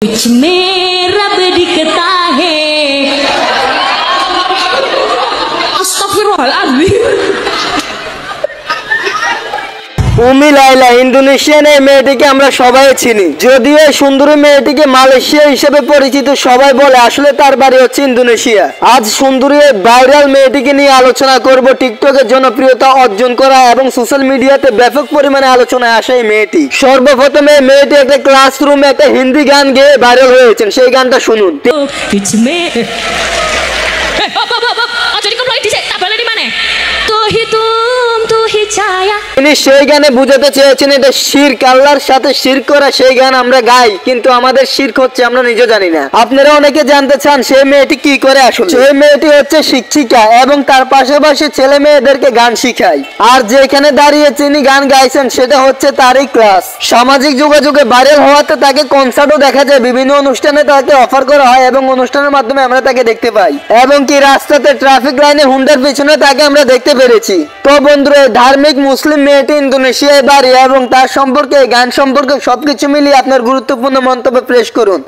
कुछ में रब दिखता है। Astagfirullahaladzim। উমি লাইলা ইন্দোনেশিয়ান এই মেয়েটিকে আমরা সবাই চিনি। যদিও এই সুন্দরী মেয়েটিকে মালয়েশিয়া হিসেবে পরিচিত সবাই বলে, আসলে তার বাড়ি হচ্ছে ইন্দোনেশিয়া। আজ সুন্দরী এই ভাইরাল মেয়েটিকে নিয়ে আলোচনা করব। টিকটকে জনপ্রিয়তা অর্জন করা এবং সোশ্যাল মিডিয়াতে ব্যাপক পরিমাণে আলোচনায় আসে এই মেয়েটি। সর্বপ্রথমে এই মেয়েটি একটা ক্লাসরুমে একটা হিন্দি গান গেয়ে ভাইরাল হয়েছেন, সেই গানটা শুনুন। তিনি সেই গানে বুঝাতে চেয়েছেন এটা শিরক, আল্লাহর সাথে শিরক করা। সেই গান আমরা গাই, কিন্তু আমাদের শিরক হচ্ছে আমরা নিজে জানি না। আপনারা অনেকে জানতে চান সেই মেয়েটি কি করে। আসলে সেই মেয়েটি হচ্ছে শিক্ষিকা এবং তার পাশাপাশি ছেলে মেয়েদেরকে গান শিখায়। আর যেখানে দাঁড়িয়ে তিনি গান গাইছেন সেটা হচ্ছে তারই ক্লাস। সামাজিক যোগাযোগে ভাইরাল হওয়াতে তাকে কনসার্টও দেখা যায়, বিভিন্ন অনুষ্ঠানে তাকে অফার করা হয় এবং অনুষ্ঠানের মাধ্যমে আমরা তাকে দেখতে পাই। এবং কি রাস্তাতে ট্রাফিক লাইনে হুন্ডার পিছনে তাকে আমরা দেখতে পেরেছি। তো বন্ধুরা, ধার্মিক মুসলিম মেয়েটি ইন্দোনেশিয়ায় বাড়ি এবং তার সম্পর্কে গান সম্পর্কে সবকিছু মিলিয়ে আপনার গুরুত্বপূর্ণ মন্তব্য পেশ করুন।